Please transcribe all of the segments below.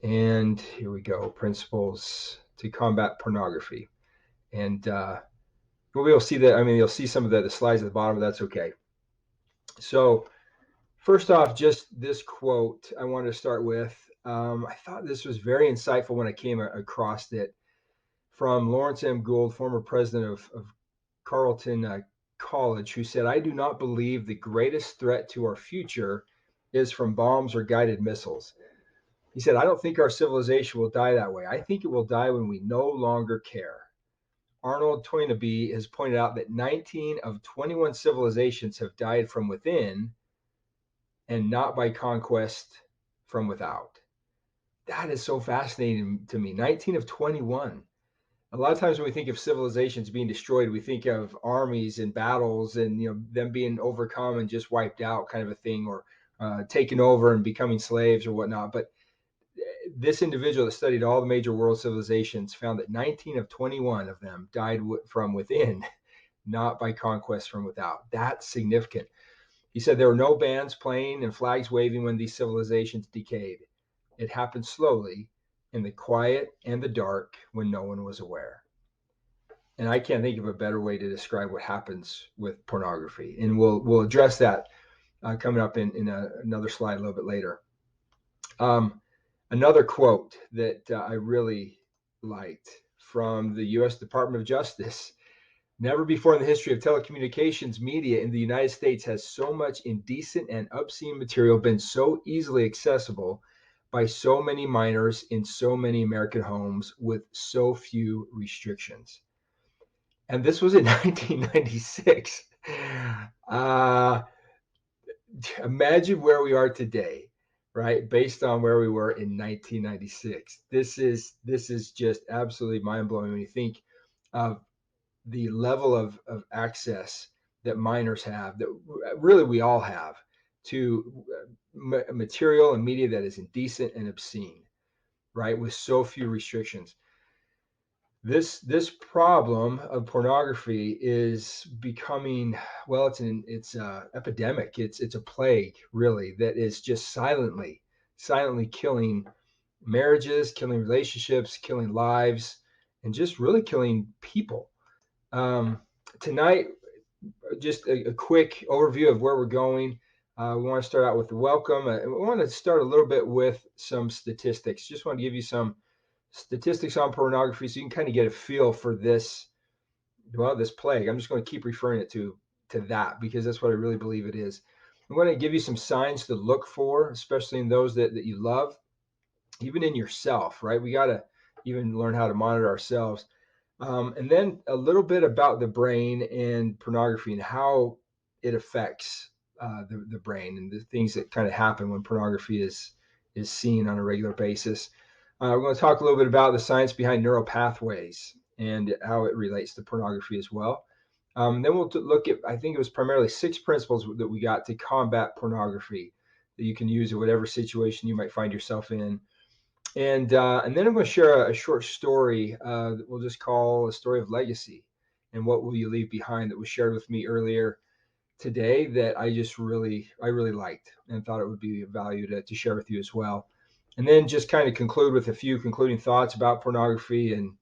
And here we go, principles to combat pornography. And we'll see that. I mean, you'll see some of the slides at the bottom, but that's okay. So first off, just this quote I wanted to start with. I thought this was very insightful when I came across it from Lawrence M. Gould, former president of Carleton College, who said, "I do not believe the greatest threat to our future is from bombs or guided missiles." He said, "I don't think our civilization will die that way. I think it will die when we no longer care." Arnold Toynbee has pointed out that 19 of 21 civilizations have died from within and not by conquest from without. That is so fascinating to me. 19 of 21. A lot of times when we think of civilizations being destroyed, we think of armies and battles and them being overcome and just wiped out, kind of a thing, or taken over and becoming slaves or whatnot. But this individual that studied all the major world civilizations found that 19 of 21 of them died from within, not by conquest from without. That's significant. He said there were no bands playing and flags waving when these civilizations decayed. It happened slowly, in the quiet and the dark, when no one was aware. And I can't think of a better way to describe what happens with pornography. And we'll address that coming up in another slide a little bit later. Another quote that I really liked from the U.S. Department of Justice: "Never before in the history of telecommunications media in the United States has so much indecent and obscene material been so easily accessible by so many minors in so many American homes with so few restrictions." And this was in 1996. Uh, Imagine where we are today, right? Based on where we were in 1996. This is just absolutely mind blowing when you think of the level of access that minors have, that really we all have, to material and media that is indecent and obscene, right? With so few restrictions. This problem of pornography is becoming, well, it's a epidemic. It's a plague, really, that is just silently killing marriages, killing relationships, killing lives, and just really killing people. Tonight, just a quick overview of where we're going. We want to start out with the welcome. We want to start a little bit with some statistics. Just want to give you some statistics on pornography so you can kind of get a feel for this, well, this plague. I'm just going to keep referring it to that because that's what I really believe it is. I'm going to give you some signs to look for, especially in those that you love, even in yourself, right? We got to even learn how to monitor ourselves. And then a little bit about the brain and pornography and how it affects the brain and the things that kind of happen when pornography is seen on a regular basis. We're going to talk a little bit about the science behind neural pathways and how it relates to pornography as well. Then we'll look at, I think it was primarily 6 principles that we got to combat pornography that you can use in whatever situation you might find yourself in. And then I'm going to share a short story that we'll just call a story of legacy. And what will you leave behind that was shared with me earlier today that I really liked and thought it would be of value to share with you as well. And then just kind of conclude with a few concluding thoughts about pornography and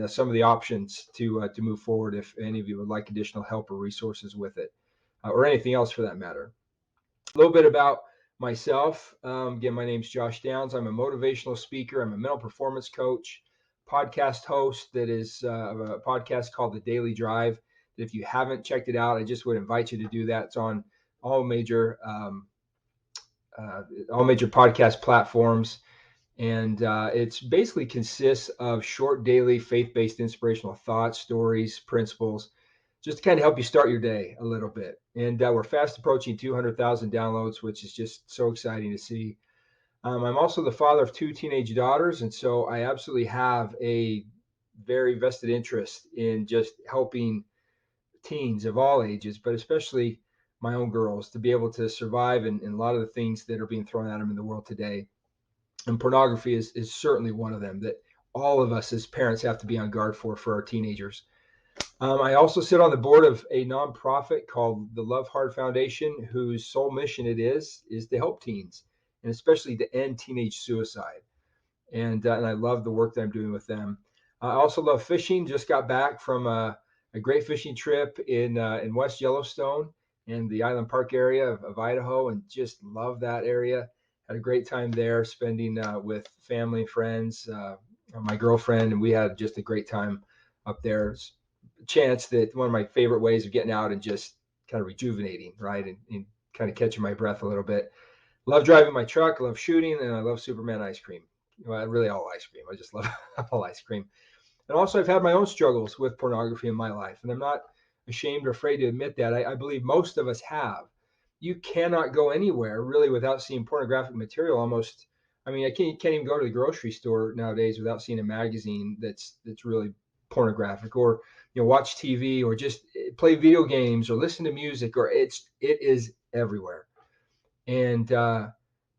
some of the options to move forward if any of you would like additional help or resources with it, or anything else for that matter. A little bit about myself. Again, my name's Josh Downs. I'm a motivational speaker. I'm a mental performance coach, podcast host that is a podcast called The Daily Drive. If you haven't checked it out, I just would invite you to do that. It's on all major podcast platforms. And it's basically consists of short daily faith-based inspirational thoughts, stories, principles, just to kind of help you start your day a little bit. And we're fast approaching 200,000 downloads, which is just so exciting to see. I'm also the father of 2 teenage daughters, and so I absolutely have a very vested interest in just helping teens of all ages, but especially my own girls, to be able to survive in a lot of the things that are being thrown at them in the world today. And pornography is certainly one of them that all of us as parents have to be on guard for our teenagers. I also sit on the board of a nonprofit called the Love Hard Foundation, whose sole mission it is to help teens, and especially to end teenage suicide. and I love the work that I'm doing with them. I also love fishing. Just got back from a great fishing trip in West Yellowstone and the Island Park area of Idaho, and just love that area. Had a great time there, spending with family and friends, my girlfriend, and we had just a great time up there. It's a chance that one of my favorite ways of getting out and just kind of rejuvenating, right, and kind of catching my breath a little bit. Love driving my truck, love shooting, and I love Superman ice cream. Well, really all ice cream. I just love all ice cream. And also, I've had my own struggles with pornography in my life, and I'm not ashamed or afraid to admit that. I believe most of us have. You cannot go anywhere really without seeing pornographic material. Almost, I mean, I can't even go to the grocery store nowadays without seeing a magazine that's really pornographic, or watch TV, or just play video games, or listen to music, or it is everywhere. And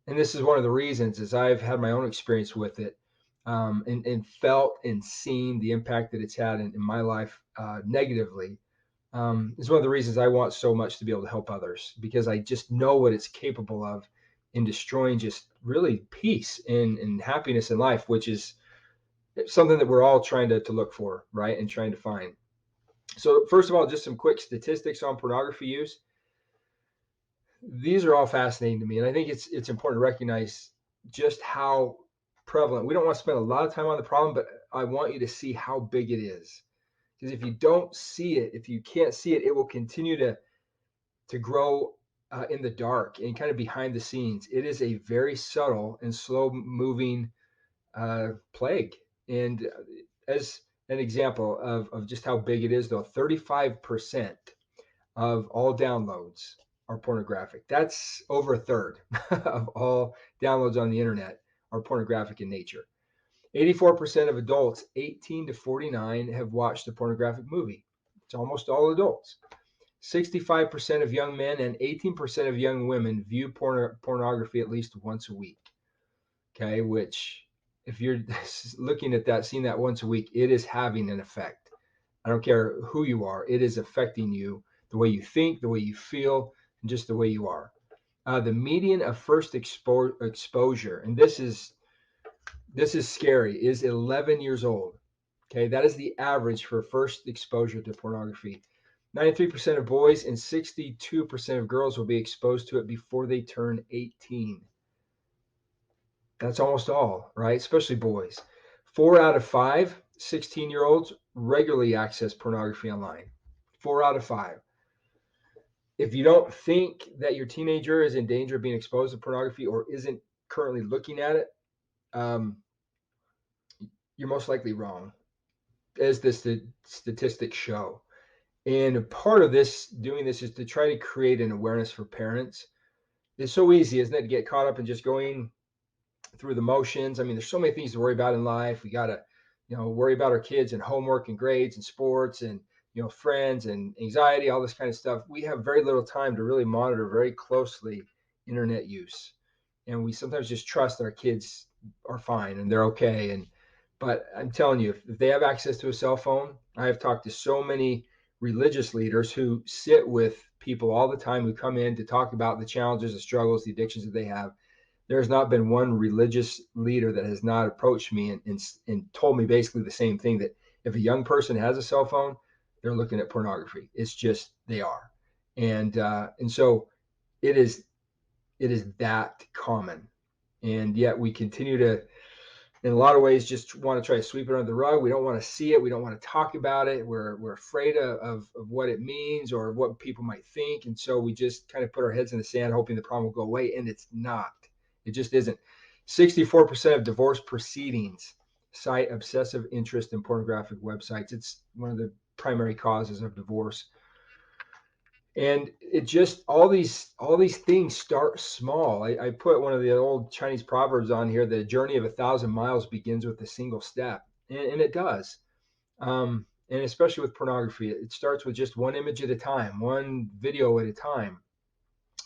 this is one of the reasons, is I've had my own experience with it, and felt and seen the impact that it's had in my life negatively. Is one of the reasons I want so much to be able to help others, because I just know what it's capable of in destroying just really peace and happiness in life, which is something that we're all trying to look for, right, and trying to find. So first of all, just some quick statistics on pornography use. These are all fascinating to me, and I think it's important to recognize just how prevalent. We don't want to spend a lot of time on the problem, but I want you to see how big it is. Because if you don't see it, if you can't see it, it will continue to grow in the dark and kind of behind the scenes. It is a very subtle and slow moving plague. And as an example of just how big it is, though, 35% of all downloads are pornographic. That's over a third of all downloads on the internet are pornographic in nature. 84% of adults 18 to 49 have watched a pornographic movie. It's almost all adults. 65% of young men and 18% of young women view pornography at least once a week. Okay, which, if you're looking at that, seeing that once a week, it is having an effect. I don't care who you are, it is affecting you, the way you think, the way you feel, and just the way you are. The median of first exposure, and this is scary, is 11 years old. Okay, that is the average for first exposure to pornography. 93% of boys and 62% of girls will be exposed to it before they turn 18. That's almost all, right? Especially boys. 4 out of 5 16-year-olds regularly access pornography online. 4 out of 5. If you don't think that your teenager is in danger of being exposed to pornography or isn't currently looking at it, um, you're most likely wrong, as the statistics show. And part of doing this is to try to create an awareness for parents. It's so easy, isn't it, to get caught up in just going through the motions. I mean, there's so many things to worry about in life. We got to, worry about our kids and homework and grades and sports and, friends and anxiety, all this kind of stuff. We have very little time to really monitor very closely internet use. And we sometimes just trust that our kids are fine and they're okay. But I'm telling you, if they have access to a cell phone, I have talked to so many religious leaders who sit with people all the time who come in to talk about the challenges, the struggles, the addictions that they have. There's not been one religious leader that has not approached me and told me basically the same thing, that if a young person has a cell phone, they're looking at pornography. It's just, they are. And so it is that common. And yet we continue to, in a lot of ways, just want to try to sweep it under the rug. We don't want to see it. We don't want to talk about it. We're afraid of what it means or what people might think. And so we just kind of put our heads in the sand, hoping the problem will go away. And it's not. It just isn't. 64% of divorce proceedings cite obsessive interest in pornographic websites. It's one of the primary causes of divorce. And it just, all these things start small. I put one of the old Chinese proverbs on here: the journey of 1,000 miles begins with a single step. And it does. And especially with pornography, it starts with just one image at a time, one video at a time.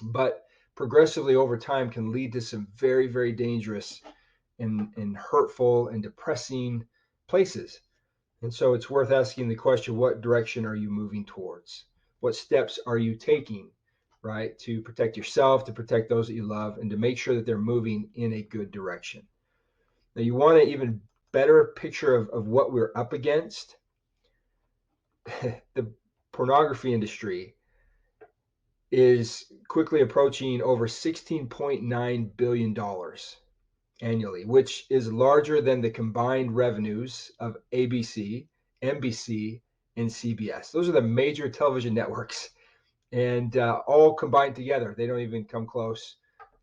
But progressively over time can lead to some very, very dangerous and hurtful and depressing places. And so it's worth asking the question, what direction are you moving towards? What steps are you taking, right, to protect yourself, to protect those that you love, and to make sure that they're moving in a good direction? Now, you want an even better picture of what we're up against. The pornography industry is quickly approaching over $16.9 billion annually, which is larger than the combined revenues of ABC, NBC, and CBS. Those are the major television networks, and all combined together, they don't even come close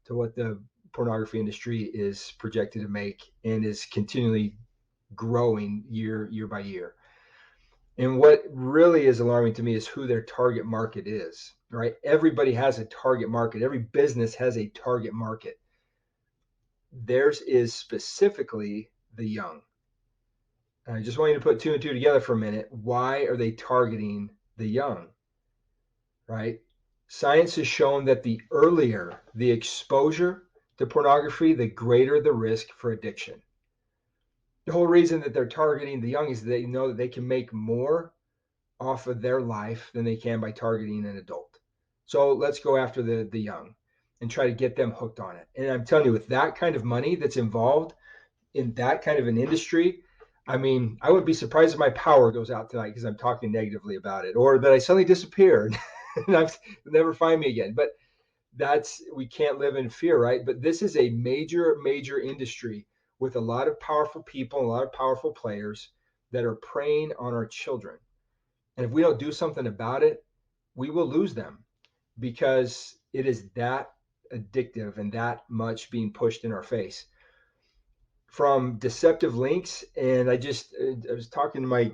to what the pornography industry is projected to make, and is continually growing year by year. And what really is alarming to me is who their target market is, right? Everybody has a target market. Every business has a target market. Theirs is specifically the young. And I just want you to put two and two together for a minute. Why are they targeting the young, right? Science has shown that the earlier the exposure to pornography, the greater the risk for addiction. The whole reason that they're targeting the young is they know that they can make more off of their life than they can by targeting an adult. So let's go after the young and try to get them hooked on it. And I'm telling you, with that kind of money that's involved in that kind of an industry, I mean, I would be surprised if my power goes out tonight because I'm talking negatively about it, or that I suddenly disappear and I'll never find me again. But we can't live in fear, right? But this is a major industry with a lot of powerful people, a lot of powerful players that are preying on our children. And if we don't do something about it, we will lose them, because it is that addictive and that much being pushed in our face from deceptive links. And I was talking to my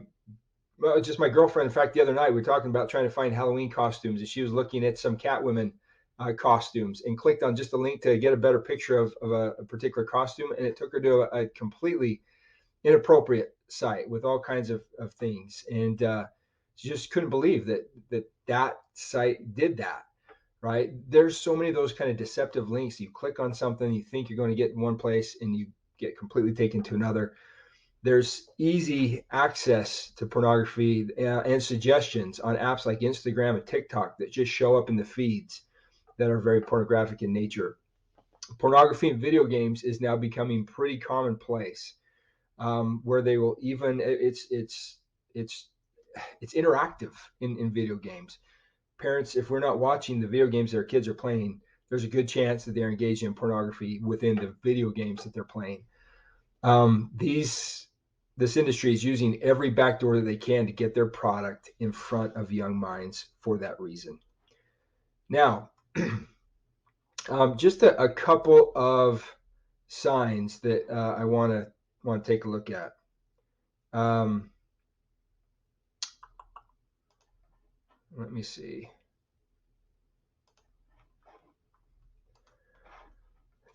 girlfriend. In fact, the other night we were talking about trying to find Halloween costumes, and she was looking at some Catwoman costumes and clicked on just a link to get a better picture of a particular costume, and it took her to a completely inappropriate site with all kinds of things. And she just couldn't believe that site did that, right? There's so many of those kind of deceptive links. You click on something, you think you're going to get in one place, and you get completely taken to another. There's easy access to pornography and suggestions on apps like Instagram and TikTok that just show up in the feeds that are very pornographic in nature. Pornography in video games is now becoming pretty commonplace, where they will even it's interactive in video games. Parents, if we're not watching the video games that our kids are playing, there's a good chance that they're engaging in pornography within the video games that they're playing. This industry is using every backdoor that they can to get their product in front of young minds for that reason. Now, just a couple of signs that I want to take a look at. Let me see.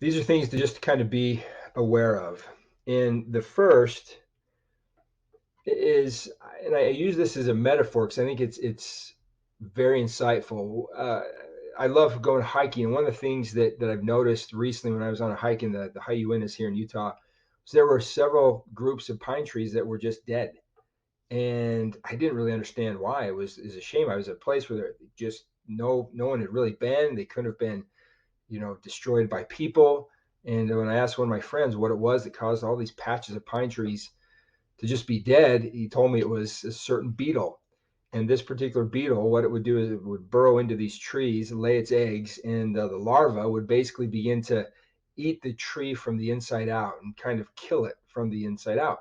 These are things to just kind of be aware of. And the first is, and I use this as a metaphor because I think it's very insightful. I love going hiking, and one of the things that I've noticed recently when I was on a hike in the High Uintas here in Utah, was there were several groups of pine trees that were just dead, and I didn't really understand why. It was a shame. I was at a place where there just no one had really been. They couldn't have been, destroyed by people. And when I asked one of my friends what it was that caused all these patches of pine trees to just be dead, he told me it was a certain beetle. And this particular beetle, what it would do is it would burrow into these trees and lay its eggs, and the larva would basically begin to eat the tree from the inside out and kind of kill it from the inside out.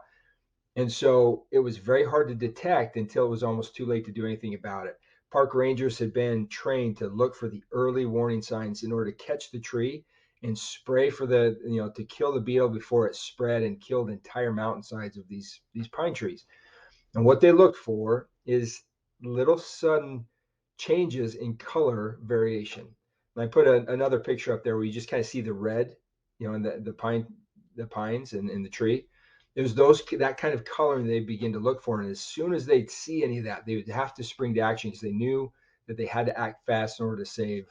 And so it was very hard to detect until it was almost too late to do anything about it. Park rangers had been trained to look for the early warning signs in order to catch the tree and spray for to kill the beetle before it spread and killed entire mountainsides of these pine trees. And what they looked for is little sudden changes in color variation. And I put another picture up there where you just kind of see the red, in the pines and the tree. It was that kind of coloring they begin to look for. And as soon as they'd see any of that, they would have to spring to action because they knew that they had to act fast in order to save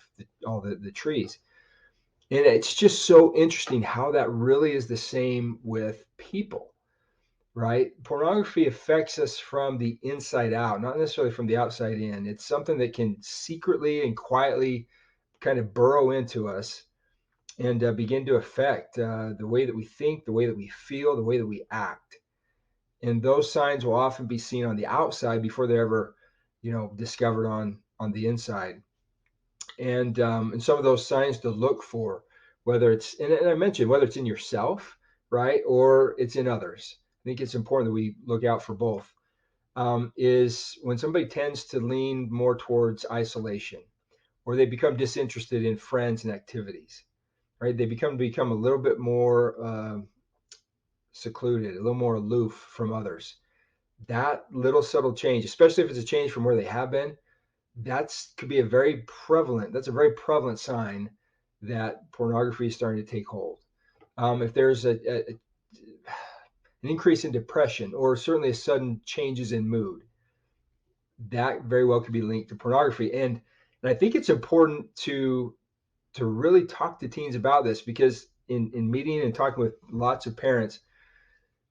all the trees. And it's just so interesting how that really is the same with people, right? Pornography affects us from the inside out, not necessarily from the outside in. It's something that can secretly and quietly kind of burrow into us and begin to affect the way that we think, the way that we feel, the way that we act. And those signs will often be seen on the outside before they're ever, discovered on the inside. And some of those signs to look for, whether it's, and I mentioned, whether it's in yourself, right, or it's in others. I think it's important that we look out for both. Is when somebody tends to lean more towards isolation, or they become disinterested in friends and activities, right? They become a little bit more secluded, a little more aloof from others. That little subtle change, especially if it's a change from where they have been, could be that's a very prevalent sign that pornography is starting to take hold. If there's an increase in depression, or certainly a sudden changes in mood, that very well could be linked to pornography. And I think it's important to really talk to teens about this, because in meeting and talking with lots of parents,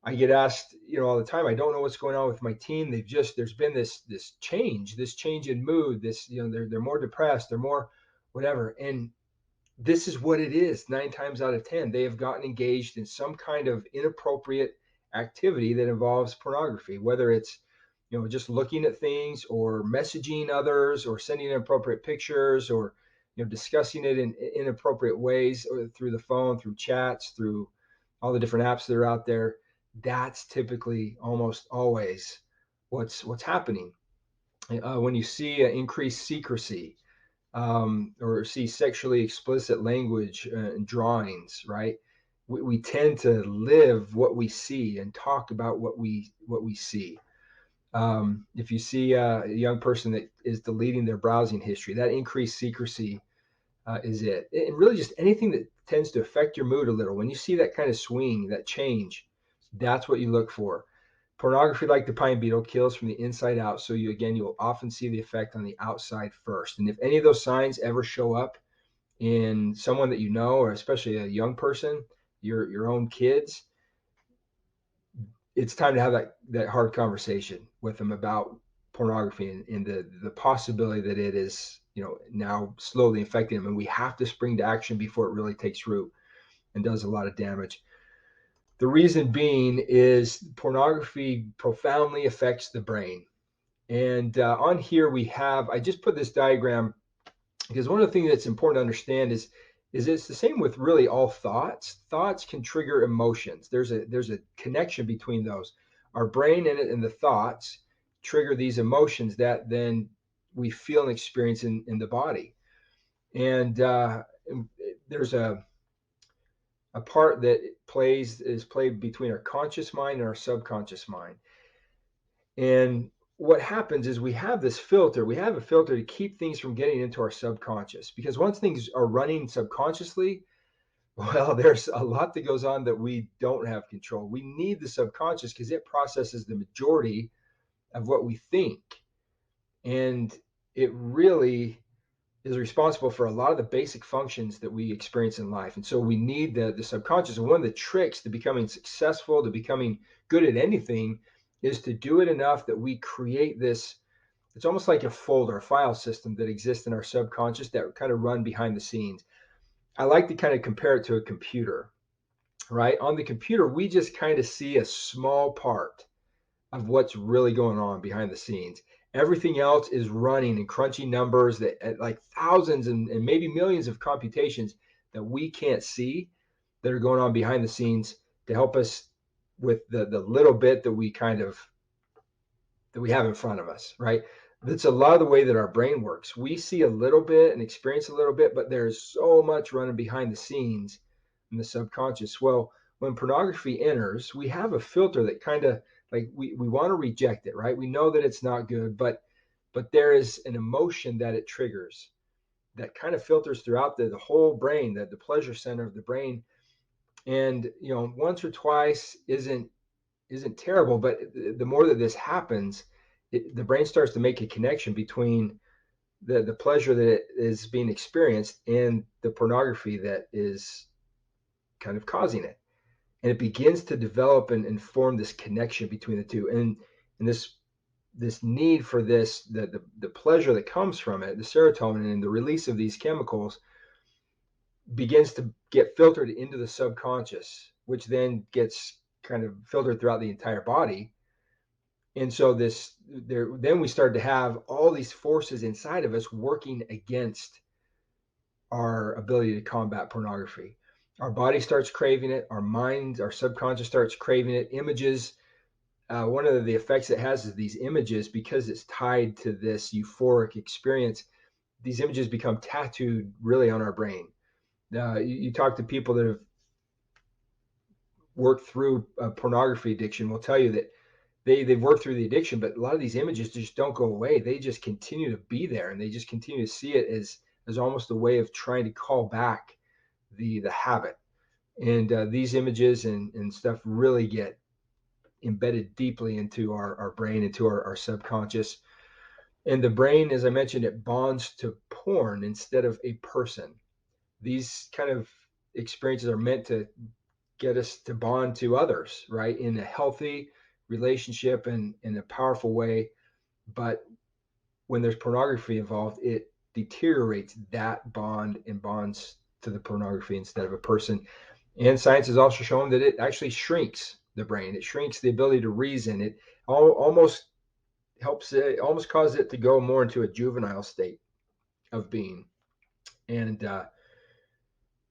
I get asked, all the time, I don't know what's going on with my teen. There's been this change in mood. They're more depressed, they're more whatever. And this is what it is. 9 times out of 10, they have gotten engaged in some kind of inappropriate activity that involves pornography, whether it's, just looking at things, or messaging others, or sending inappropriate pictures, or, discussing it in inappropriate ways, or through the phone, through chats, through all the different apps that are out there. That's typically almost always what's happening. When you see increased secrecy, or see sexually explicit language and drawings, right? We tend to live what we see and talk about what we see. If you see a young person that is deleting their browsing history, that increased secrecy is it. And really just anything that tends to affect your mood a little. When you see that kind of swing, that change, that's what you look for. Pornography, like the pine beetle, kills from the inside out. So you'll often see the effect on the outside first. And if any of those signs ever show up in someone that you know, or especially a young person, your own kids, it's time to have that hard conversation with them about pornography, and the possibility that it is, now slowly infecting them. And we have to spring to action before it really takes root and does a lot of damage. The reason being is pornography profoundly affects the brain. And on here I just put this diagram because one of the things that's important to understand is it's the same with really all thoughts. Thoughts can trigger emotions. There's a connection between those. Our brain and the thoughts trigger these emotions that then we feel and experience in the body. And there's a part that is played between our conscious mind and our subconscious mind. And what happens is we have a filter to keep things from getting into our subconscious, because once things are running subconsciously, well, there's a lot that goes on that we don't have control. We need the subconscious because it processes the majority of what we think, and it really is responsible for a lot of the basic functions that we experience in life. And so we need the subconscious. And one of the tricks to becoming successful, to becoming good at anything, is to do it enough that we create this. It's almost like a folder, a file system that exists in our subconscious that kind of run behind the scenes. I like to kind of compare it to a computer, right? On the computer, we just kind of see a small part of what's really going on behind the scenes. Everything else is running and crunching numbers that at like thousands and maybe millions of computations that we can't see, that are going on behind the scenes to help us with the little bit that we have in front of us, right? That's a lot of the way that our brain works. We see a little bit and experience a little bit, but there's so much running behind the scenes in the subconscious. Well, when pornography enters, we have a filter that kind of, like, we want to reject it, right? We know that it's not good, but there is an emotion that it triggers that kind of filters throughout the whole brain, the pleasure center of the brain. And once or twice isn't terrible, but the more that this happens, the brain starts to make a connection between the pleasure that is being experienced and the pornography that is kind of causing it. And it begins to develop and form this connection between the two. And this need for the pleasure that comes from it, the serotonin and the release of these chemicals, begins to get filtered into the subconscious, which then gets kind of filtered throughout the entire body. And so then we start to have all these forces inside of us working against our ability to combat pornography. Our body starts craving it. Our mind, our subconscious starts craving it. Images. One of the effects it has is these images, because it's tied to this euphoric experience. These images become tattooed really on our brain. You talk to people that have worked through pornography addiction will tell you that they've worked through the addiction, but a lot of these images just don't go away. They just continue to be there, and they just continue to see it as almost a way of trying to call back the habit. And these images and stuff really get embedded deeply into our brain, into our subconscious. And the brain, as I mentioned, it bonds to porn instead of a person. These kind of experiences are meant to get us to bond to others, right, in a healthy relationship and in a powerful way. But when there's pornography involved, it deteriorates that bond and bonds to the pornography instead of a person. And science has also shown that it actually shrinks the brain. It shrinks the ability to reason. It almost helps it, almost causes it to go more into a juvenile state of being. And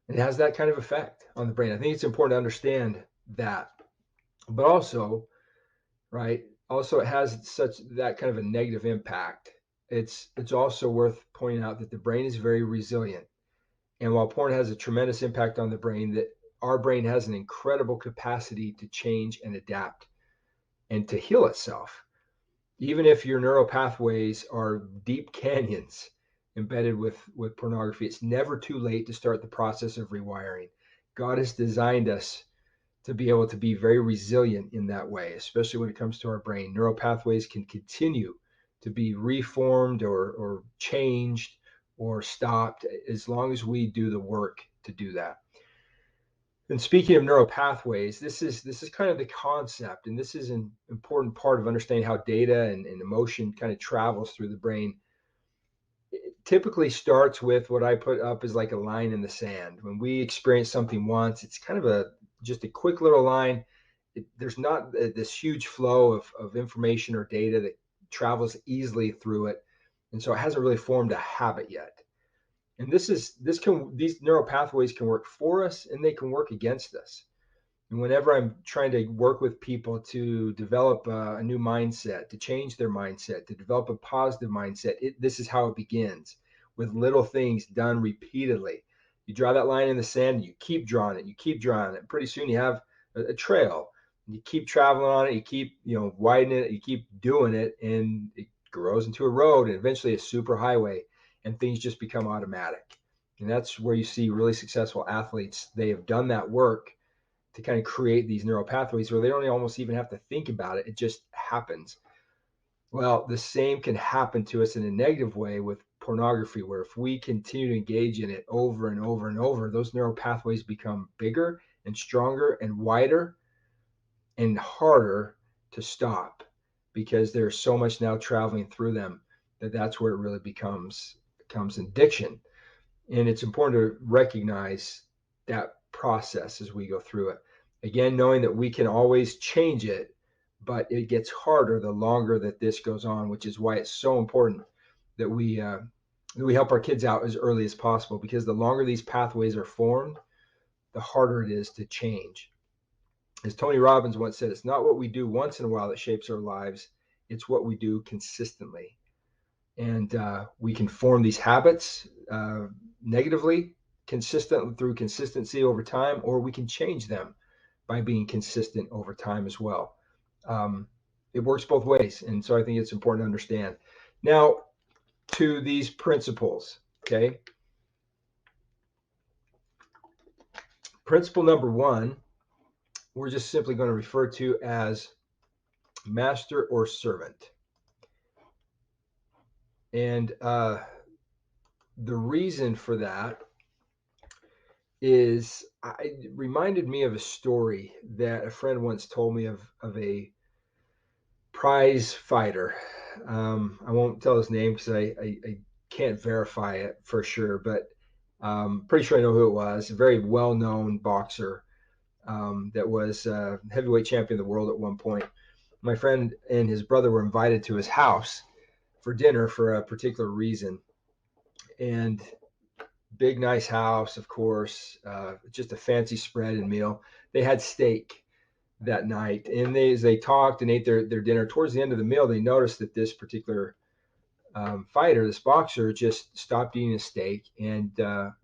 it has that kind of effect on the brain. I think it's important to understand that. But also, right, also it has such that kind of a negative impact. It's also worth pointing out that the brain is very resilient. And while porn has a tremendous impact on the brain, that our brain has an incredible capacity to change and adapt and to heal itself. Even if your neural pathways are deep canyons embedded with pornography, it's never too late to start the process of rewiring. God has designed us to be able to be very resilient in that way, especially when it comes to our brain. Neural pathways can continue to be reformed or changed or stopped as long as we do the work to do that. And speaking of neural pathways, this is kind of the concept, and this is an important part of understanding how data and emotion kind of travels through the brain. It typically starts with what I put up as like a line in the sand. When we experience something once, it's kind of just a quick little line. There's not this huge flow of information or data that travels easily through it, and so it hasn't really formed a habit yet. And these neural pathways can work for us and they can work against us. And whenever I'm trying to work with people to develop a new mindset, to change their mindset, to develop a positive mindset, this is how it begins, with little things done repeatedly. You draw that line in the sand, and you keep drawing it, you keep drawing it. Pretty soon you have a trail. You keep traveling on it, you keep widening it, you keep doing it, and it grows into a road and eventually a super highway, and things just become automatic. And that's where you see really successful athletes. They have done that work to kind of create these neural pathways where they don't almost even have to think about it. It just happens. Well, the same can happen to us in a negative way with pornography, where if we continue to engage in it over and over and over, those neural pathways become bigger and stronger and wider and harder to stop, because there's so much now traveling through them that's where it really becomes addiction. And it's important to recognize that process as we go through it. Again, knowing that we can always change it, but it gets harder the longer that this goes on, which is why it's so important that we help our kids out as early as possible, because the longer these pathways are formed, the harder it is to change. As Tony Robbins once said, it's not what we do once in a while that shapes our lives, it's what we do consistently. And we can form these habits negatively, consistent through consistency over time, or we can change them by being consistent over time as well. It works both ways, and so I think it's important to understand. Now, to these principles, okay? Principle number one, we're just simply going to refer to as master or servant. And the reason for that it reminded me of a story that a friend once told me of a prize fighter. I won't tell his name because I can't verify it for sure, but Pretty sure I know who it was. A very well-known boxer that was heavyweight champion of the world at one point. My friend and his brother were invited to his house for dinner for a particular reason, and big nice house, of course, just a fancy spread and meal. They had steak that night, and as they talked and ate their dinner, towards the end of the meal, they noticed that this particular fighter, this boxer, just stopped eating his steak and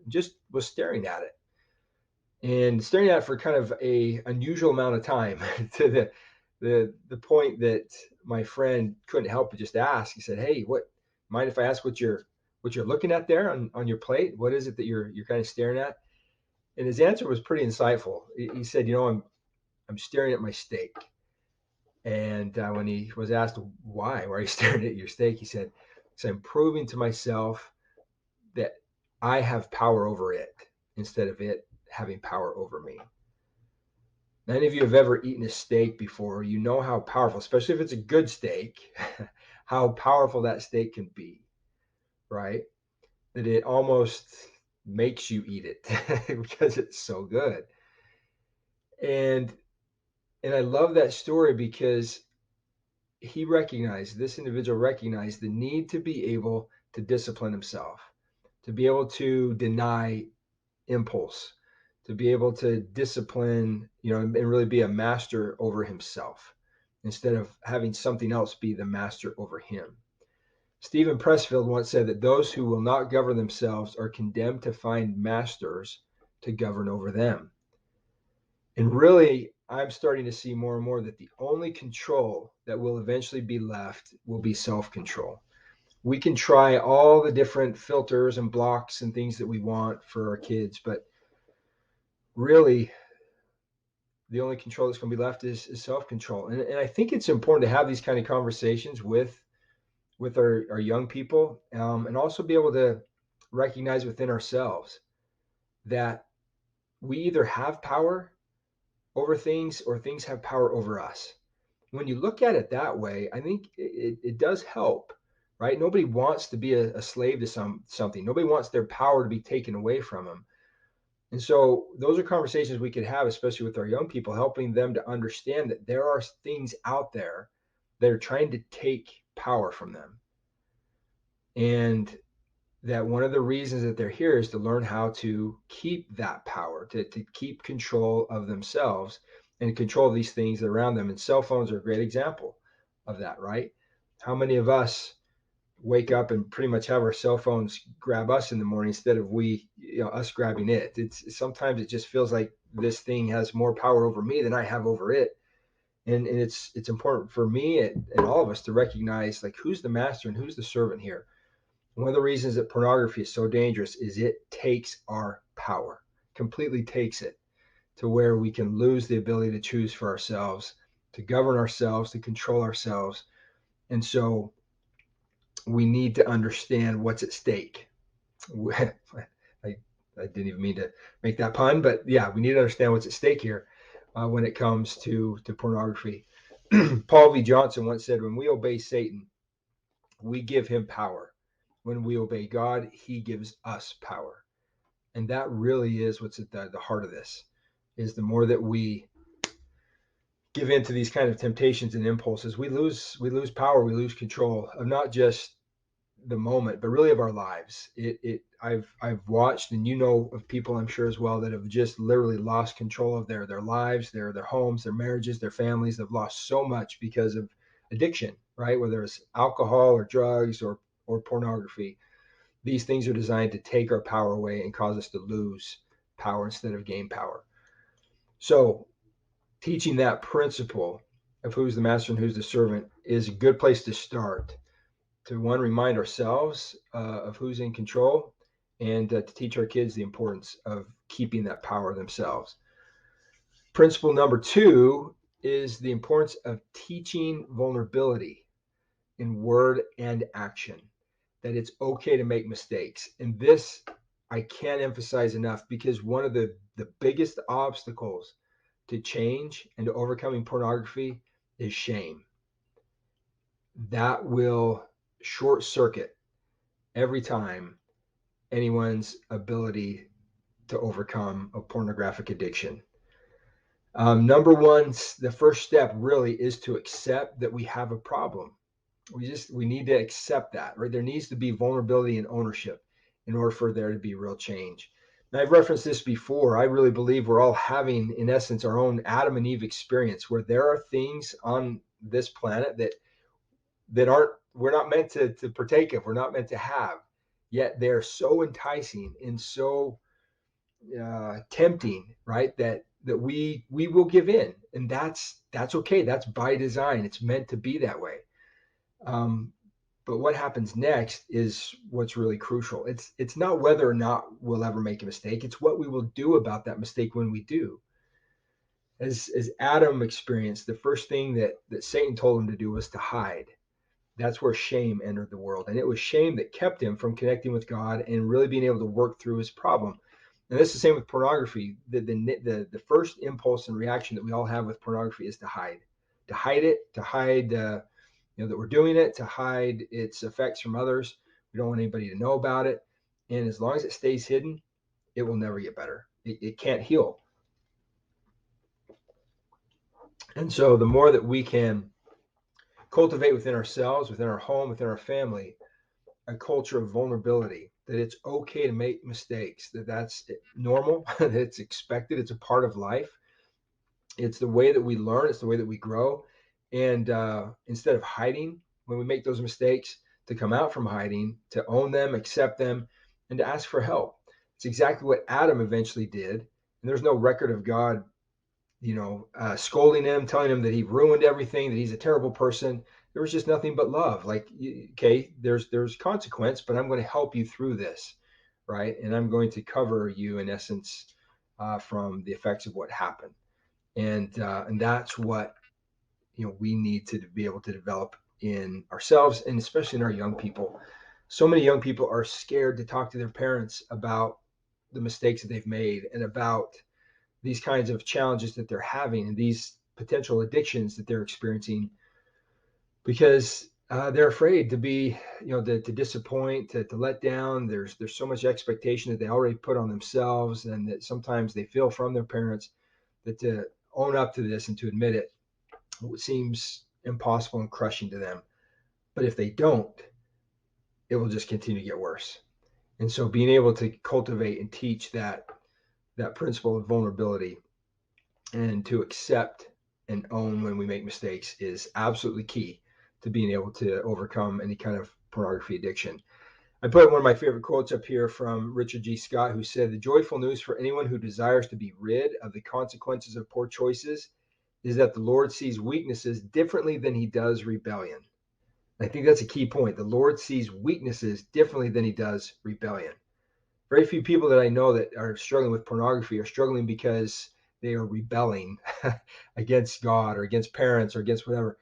just was staring at it, and staring at it for kind of a unusual amount of time to the point that my friend couldn't help but just ask. He said, "Hey, what mind if I ask what you're looking at there on your plate? What is it that you're kind of staring at?" And his answer was pretty insightful. He said, I'm staring at my steak." And when he was asked why are you staring at your steak, he said, "So I'm proving to myself that I have power over it instead of it having power over me." Now, any of you have ever eaten a steak before, you know how powerful, especially if it's a good steak, how powerful that steak can be, right? That it almost makes you eat it because it's so good. And I love that story because this individual recognized the need to be able to discipline himself, to be able to deny impulse, to be able to discipline, and really be a master over himself instead of having something else be the master over him. Stephen Pressfield once said that those who will not govern themselves are condemned to find masters to govern over them. And really, I'm starting to see more and more that the only control that will eventually be left will be self-control. We can try all the different filters and blocks and things that we want for our kids, but really, the only control that's going to be left is self-control. And I think it's important to have these kind of conversations with our young people, and also be able to recognize within ourselves that we either have power over things or things have power over us. When you look at it that way, I think it does help, right? Nobody wants to be a slave to something. Nobody wants their power to be taken away from them. And so those are conversations we could have, especially with our young people, helping them to understand that there are things out there that are trying to take power from them. And that one of the reasons that they're here is to learn how to keep that power, to keep control of themselves and control these things that are around them. And cell phones are a great example of that, right? How many of us wake up and pretty much have our cell phones grab us in the morning instead of us grabbing it? It's sometimes it just feels like this thing has more power over me than I have over it. And it's important for me and all of us to recognize, like, who's the master and who's the servant here. One of the reasons that pornography is so dangerous is it takes our power, completely takes it, to where we can lose the ability to choose for ourselves, to govern ourselves, to control ourselves. And so we need to understand what's at stake. I, I didn't even mean to make that pun, but yeah, we need to understand what's at stake here when it comes to pornography. Paul V. Johnson once said, "When we obey Satan, we give him power. When we obey God, he gives us power." And that really is what's at the heart of this, is the more that we give in to these kind of temptations and impulses, we lose power, we lose control of not just the moment, but really of our lives. I've watched, and of people, I'm sure as well, that have just literally lost control of their lives, their homes, their marriages, their families. They've lost so much because of addiction, right? Whether it's alcohol or drugs or pornography. These things are designed to take our power away and cause us to lose power instead of gain power. So teaching that principle of who's the master and who's the servant is a good place to start, to remind ourselves of who's in control, and to teach our kids the importance of keeping that power themselves. Principle number 2 is the importance of teaching vulnerability in word and action, that it's okay to make mistakes. And this I can't emphasize enough, because one of the biggest obstacles to change and to overcoming pornography is shame. That will short circuit every time anyone's ability to overcome a pornographic addiction. Number one, the first step really is to accept that we have a problem. We need to accept that, right? There needs to be vulnerability and ownership in order for there to be real change. And I've referenced this before. I really believe we're all having, in essence, our own Adam and Eve experience, where there are things on this planet that aren't we're not meant to partake of, we're not meant to have, yet they're so enticing and so tempting, right? That we will give in, and that's okay. That's by design. It's meant to be that way. Um, but what happens next is what's really crucial. It's not whether or not we'll ever make a mistake. It's what we will do about that mistake when we do. As Adam experienced, the first thing that Satan told him to do was to hide. That's where shame entered the world, and it was shame that kept him from connecting with God and really being able to work through his problem. And this is the same with pornography. The first impulse and reaction that we all have with pornography is to hide it, to hide that we're doing it, to hide its effects from others. We don't want anybody to know about it, and as long as it stays hidden, it will never get better. It can't heal. And so the more that we can cultivate within ourselves, within our home, within our family, a culture of vulnerability, that it's okay to make mistakes, that's normal, that it's expected, it's a part of life. It's the way that we learn, it's the way that we grow. And instead of hiding when we make those mistakes, to come out from hiding, to own them, accept them, and to ask for help. It's exactly what Adam eventually did. And there's no record of God scolding him, telling him that he ruined everything, that he's a terrible person. There was just nothing but love. Like, okay, there's consequence, but I'm going to help you through this, right? And I'm going to cover you, in essence, from the effects of what happened. And that's what we need to be able to develop in ourselves, and especially in our young people. So many young people are scared to talk to their parents about the mistakes that they've made and about these kinds of challenges that they're having and these potential addictions that they're experiencing, because they're afraid to be, to disappoint, to let down. There's so much expectation that they already put on themselves, and that sometimes they feel from their parents, that to own up to this and to admit it seems impossible and crushing to them. But if they don't, it will just continue to get worse. And so being able to cultivate and teach that principle of vulnerability and to accept and own when we make mistakes is absolutely key to being able to overcome any kind of pornography addiction. I put one of my favorite quotes up here from Richard G. Scott, who said, "The joyful news for anyone who desires to be rid of the consequences of poor choices is that the Lord sees weaknesses differently than he does rebellion." I think that's a key point. The Lord sees weaknesses differently than he does rebellion. Very few people that I know that are struggling with pornography are struggling because they are rebelling against God or against parents or against whatever.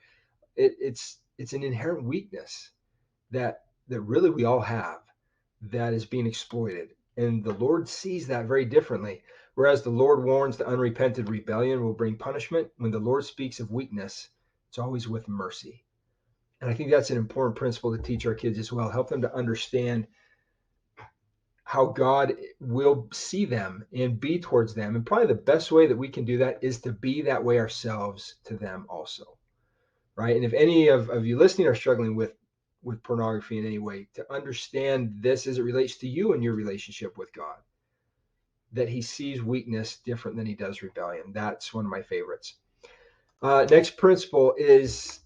It's an inherent weakness that really we all have, that is being exploited. And the Lord sees that very differently. Whereas the Lord warns the unrepented rebellion will bring punishment, when the Lord speaks of weakness, it's always with mercy. And I think that's an important principle to teach our kids as well. Help them to understand how God will see them and be towards them. And probably the best way that we can do that is to be that way ourselves to them also, right? And if any of you listening are struggling with pornography in any way, to understand this as it relates to you and your relationship with God, that he sees weakness different than he does rebellion. That's one of my favorites. Next principle is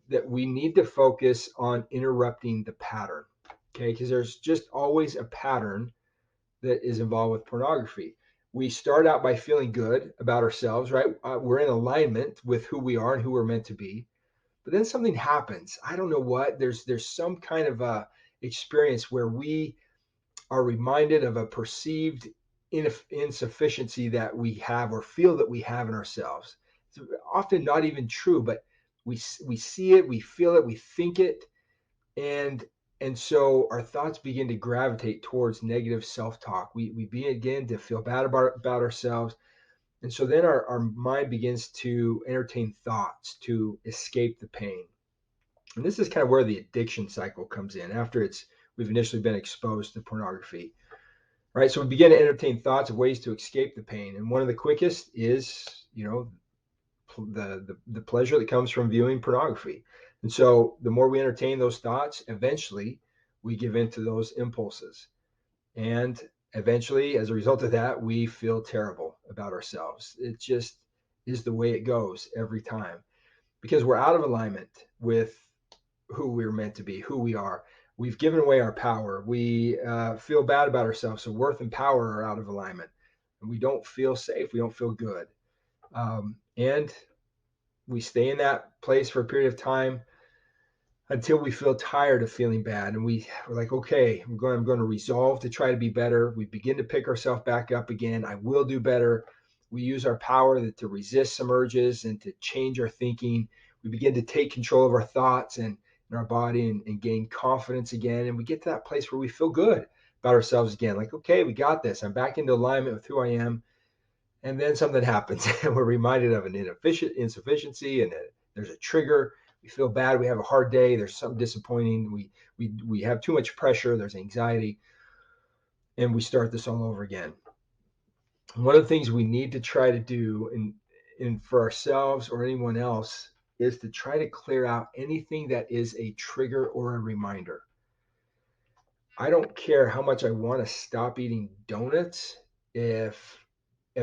that we need to focus on interrupting the pattern, okay? Because there's just always a pattern that is involved with pornography. We start out by feeling good about ourselves, right? We're in alignment with who we are and who we're meant to be. But then something happens. I don't know what. There's some kind of a experience where we are reminded of a perceived insufficiency that we have or feel that we have in ourselves. It's often not even true, but we see it, we feel it, we think it, and so our thoughts begin to gravitate towards negative self-talk. We begin to feel bad about ourselves. And so then our mind begins to entertain thoughts to escape the pain. And this is kind of where the addiction cycle comes in. After we've initially been exposed to pornography. Right. So we begin to entertain thoughts of ways to escape the pain. And one of the quickest is, the pleasure that comes from viewing pornography. And so the more we entertain those thoughts, eventually we give in to those impulses. And eventually, as a result of that, we feel terrible about ourselves. It just is the way it goes every time because we're out of alignment with who we're meant to be, who we are. We've given away our power. We feel bad about ourselves. So worth and power are out of alignment. And we don't feel safe. We don't feel good. And we stay in that place for a period of time until we feel tired of feeling bad. And we're like, okay, I'm going to resolve to try to be better. We begin to pick ourselves back up again. I will do better. We use our power to resist some urges and to change our thinking. We begin to take control of our thoughts and our body and gain confidence again. And we get to that place where we feel good about ourselves again. Like, okay, we got this. I'm back into alignment with who I am. And then something happens and we're reminded of an insufficiency and there's a trigger. We feel bad. We have a hard day. There's something disappointing. We have too much pressure. There's anxiety. And we start this all over again. One of the things we need to try to do in for ourselves or anyone else is to try to clear out anything that is a trigger or a reminder. I don't care how much I want to stop eating donuts. If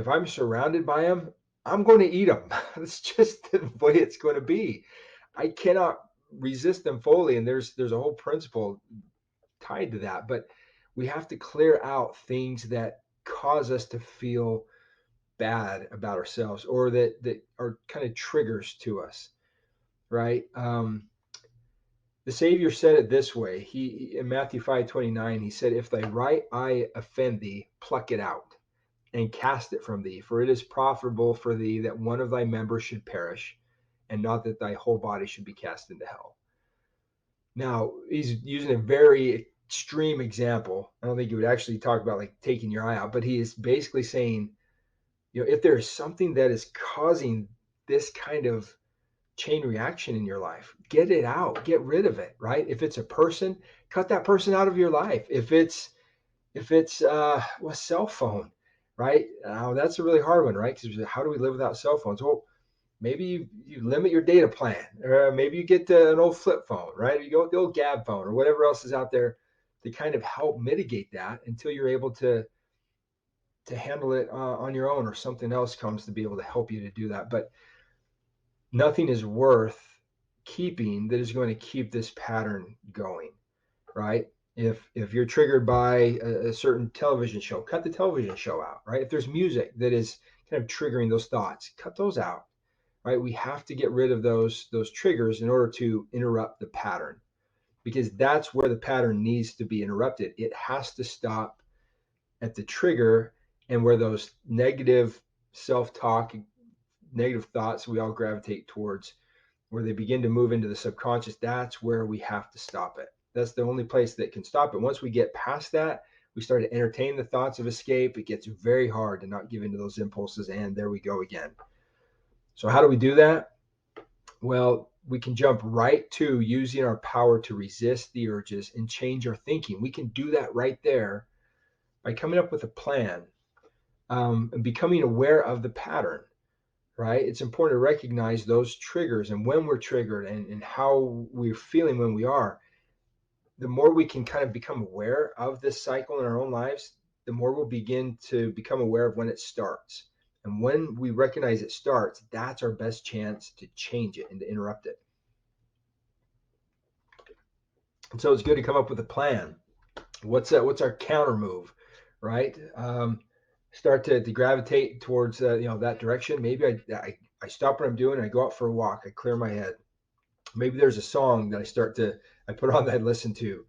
I'm surrounded by them, I'm going to eat them. That's just the way it's going to be. I cannot resist them fully, and there's a whole principle tied to that. But we have to clear out things that cause us to feel bad about ourselves, or that are kind of triggers to us, right? The Savior said it this way. He in Matthew 5:29, he said, "If thy right eye offend thee, pluck it out and cast it from thee, for it is profitable for thee that one of thy members should perish, and not that thy whole body should be cast into hell." Now, he's using a very extreme example. I don't think he would actually talk about like taking your eye out, but he is basically saying, if there is something that is causing this kind of chain reaction in your life, get it out, get rid of it, right? If it's a person, cut that person out of your life. If it's a cell phone, right? That's a really hard one, right? Because how do we live without cell phones? Well, maybe you limit your data plan, or maybe you get an old flip phone, right? You go with the old Gab phone or whatever else is out there to kind of help mitigate that until you're able to handle it on your own, or something else comes to be able to help you to do that. But nothing is worth keeping that is going to keep this pattern going, right? If you're triggered by a certain television show, cut the television show out, right? If there's music that is kind of triggering those thoughts, cut those out, right? We have to get rid of those triggers in order to interrupt the pattern, because that's where the pattern needs to be interrupted. It has to stop at the trigger, and where those negative self-talk, negative thoughts we all gravitate towards, where they begin to move into the subconscious, that's where we have to stop it. That's the only place that can stop it. Once we get past that, we start to entertain the thoughts of escape. It gets very hard to not give into those impulses, and there we go again. So how do we do that? Well, we can jump right to using our power to resist the urges and change our thinking. We can do that right there by coming up with a plan, and becoming aware of the pattern, right? It's important to recognize those triggers and when we're triggered, and how we're feeling when we are. The more we can kind of become aware of this cycle in our own lives, the more we'll begin to become aware of when it starts. And when we recognize it starts, that's our best chance to change it and to interrupt it. And so it's good to come up with a plan. What's our counter move, right? Start to gravitate towards that direction. Maybe I stop what I'm doing and I go out for a walk. I clear my head. Maybe there's a song that I put on that I listen to,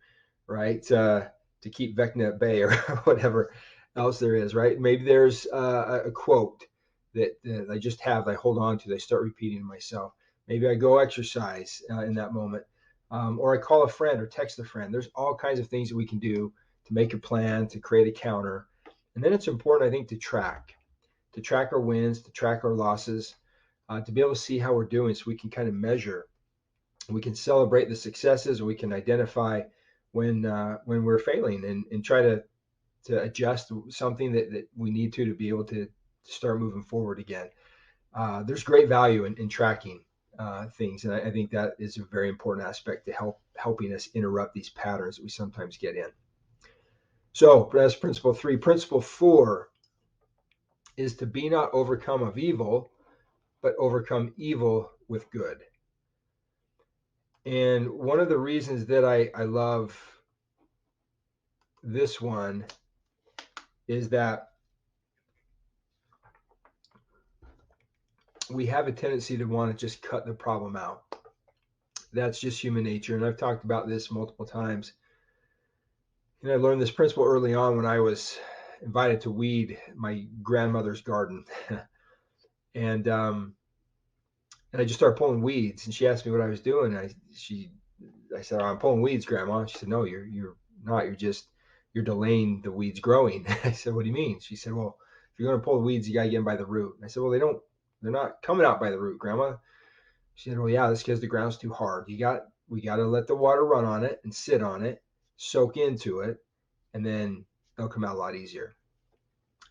right? To keep Vecna at bay, or whatever else there is, right? Maybe there's a quote that I just have that I hold on to, that I start repeating to myself. Maybe I go exercise in that moment, or I call a friend or text a friend. There's all kinds of things that we can do to make a plan, to create a counter. And then it's important, I think, to track our wins, to track our losses, to be able to see how we're doing, so we can kind of measure. We can celebrate the successes, and we can identify when we're failing, and try to adjust something that we need to be able to start moving forward again. There's great value in tracking things, and I think that is a very important aspect to helping us interrupt these patterns that we sometimes get in. So that's principle 3. Principle 4 is to be not overcome of evil, but overcome evil with good. And one of the reasons that I love this one is that we have a tendency to want to just cut the problem out. That's just human nature. And I've talked about this multiple times. And I learned this principle early on when I was invited to weed my grandmother's garden. and I just started pulling weeds, and she asked me what I was doing. I said, I'm pulling weeds, Grandma. She said, no, you're not. You're delaying the weeds growing. I said, what do you mean? She said, well, if you're going to pull the weeds, you got to get them by the root. And I said, well, they're not coming out by the root, Grandma. She said, well, yeah, that's because the ground's too hard. We got to let the water run on it and sit on it, soak into it, and then they'll come out a lot easier.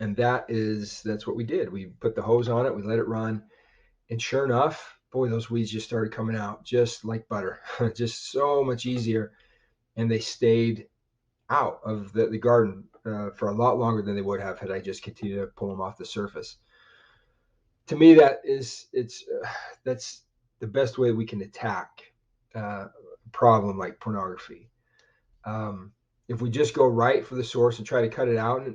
And that's what we did. We put the hose on it, we let it run, and sure enough, boy, those weeds just started coming out just like butter, just so much easier. And they stayed out of the garden for a lot longer than they would have had I just continued to pull them off the surface. To me, that's the best way we can attack a problem like pornography. If we just go right for the source and try to cut it out,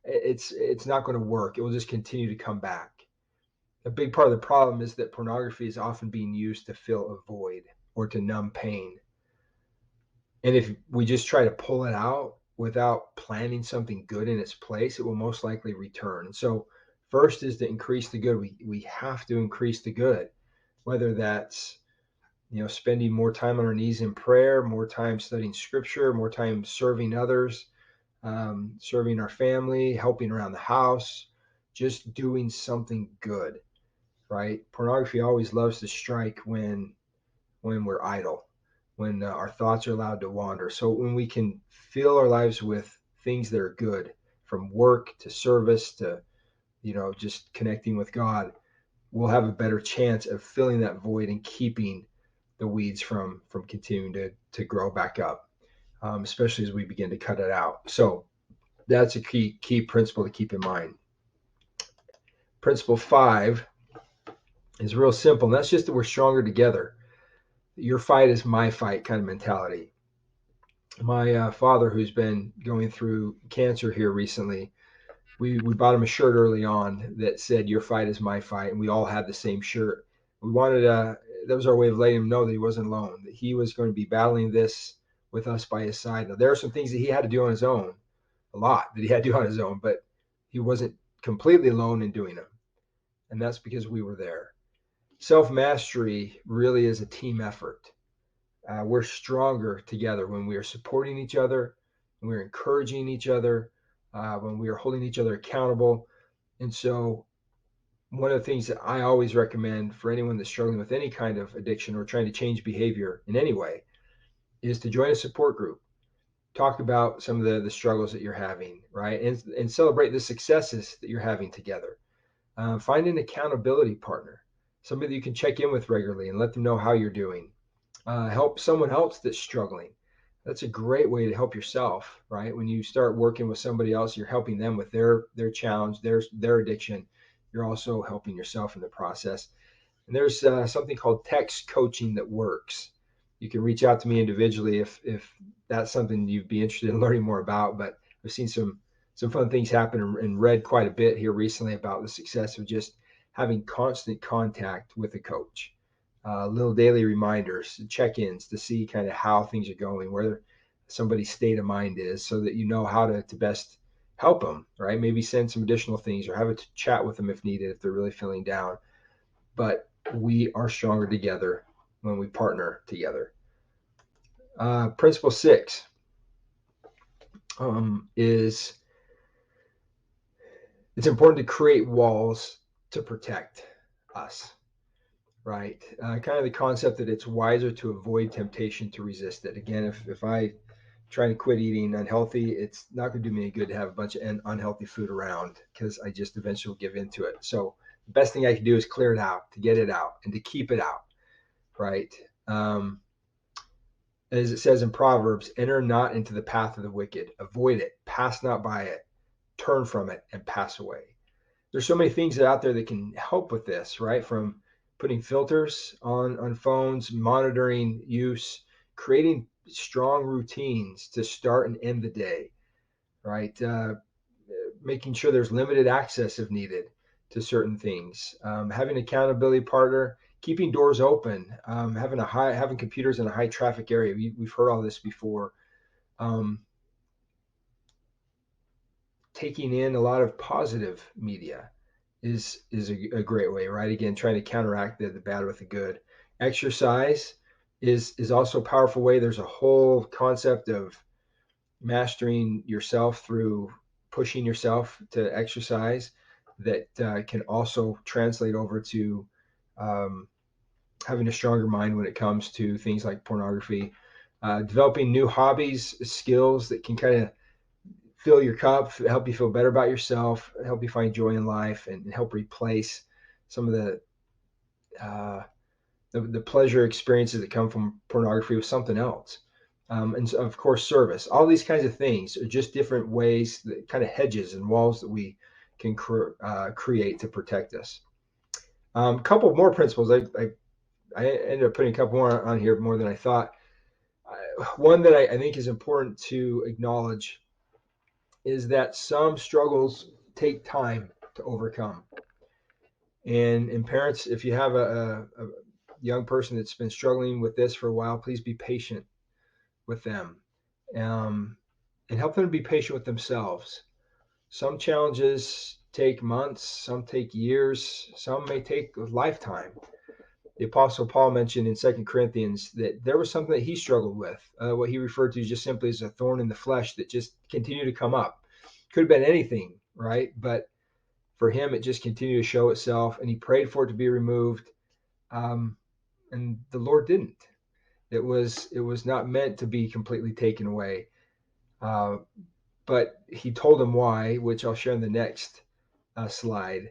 it's not going to work. It will just continue to come back. A big part of the problem is that pornography is often being used to fill a void or to numb pain. And if we just try to pull it out without planning something good in its place, it will most likely return. And so first is to increase the good. We have to increase the good, whether that's spending more time on our knees in prayer, more time studying scripture, more time serving others, serving our family, helping around the house, just doing something good. Right? Pornography always loves to strike when we're idle, when our thoughts are allowed to wander. So when we can fill our lives with things that are good, from work to service to just connecting with God, we'll have a better chance of filling that void and keeping the weeds from continuing to grow back up, especially as we begin to cut it out. So that's a key principle to keep in mind. Principle 5 is real simple, and that's just that we're stronger together. Your fight is my fight kind of mentality. My father, who's been going through cancer here recently, we bought him a shirt early on that said, your fight is my fight, and we all had the same shirt. We wanted that was our way of letting him know that he wasn't alone, that he was going to be battling this with us by his side. Now, there are some things that he had to do on his own, a lot that he had to do on his own, but he wasn't completely alone in doing them, and that's because we were there. Self-mastery really is a team effort. We're stronger together when we are supporting each other, when we're encouraging each other, when we are holding each other accountable. And so one of the things that I always recommend for anyone that's struggling with any kind of addiction or trying to change behavior in any way is to join a support group. Talk about some of the struggles that you're having, right? And celebrate the successes that you're having together. Find an accountability partner, somebody that you can check in with regularly and let them know how you're doing. Help someone else that's struggling. That's a great way to help yourself, right? When you start working with somebody else, you're helping them with their challenge, their addiction. You're also helping yourself in the process. And there's something called text coaching that works. You can reach out to me individually if that's something you'd be interested in learning more about. But I've seen some fun things happen and read quite a bit here recently about the success of just having constant contact with a coach. Little daily reminders, check-ins to see kind of how things are going, where somebody's state of mind is, so that you know how to best help them, right? Maybe send some additional things or have a chat with them if needed, if they're really feeling down. But we are stronger together when we partner together. Principle 6 is it's important to create walls to protect us. right? Kind of the concept that it's wiser to avoid temptation to resist it. Again, if I try to quit eating unhealthy, it's not going to do me any good to have a bunch of unhealthy food around, because I just eventually will give into it. So the best thing I can do is clear it out, to get it out, and to keep it out, right? As it says in Proverbs, enter not into the path of the wicked, avoid it, pass not by it, turn from it, and pass away. There's so many things out there that can help with this, right? From putting filters on phones, monitoring use, creating strong routines to start and end the day, right? Making sure there's limited access if needed to certain things, having an accountability partner, keeping doors open, having computers in a high traffic area. We've heard all this before. Um, Taking in a lot of positive media is a great way, right? Again, trying to counteract the bad with the good. Exercise is also a powerful way. There's a whole concept of mastering yourself through pushing yourself to exercise that can also translate over to um, having a stronger mind when it comes to things like pornography. Developing new hobbies, skills that can kind of fill your cup, help you feel better about yourself, help you find joy in life, and help replace some of uh, the pleasure experiences that come from pornography with something else. And so, of course, service. All these kinds of things are just different ways, that kind of hedges and walls that we can create to protect us. A couple more principles. I ended up putting a couple more on here, more than I thought. One that I think is important to acknowledge is that some struggles take time to overcome. And parents, if you have a young person that's been struggling with this for a while, please be patient with them, um, and help them to be patient with themselves. Some challenges take months, some take years, some may take a lifetime. The Apostle Paul mentioned in 2 Corinthians that there was something that he struggled with, what he referred to just simply as a thorn in the flesh that just continued to come up. Could have been anything, right? But for him, it just continued to show itself, and he prayed for it to be removed, um, and the Lord didn't. It was not meant to be completely taken away, uh, but he told him why, which I'll share in the next slide.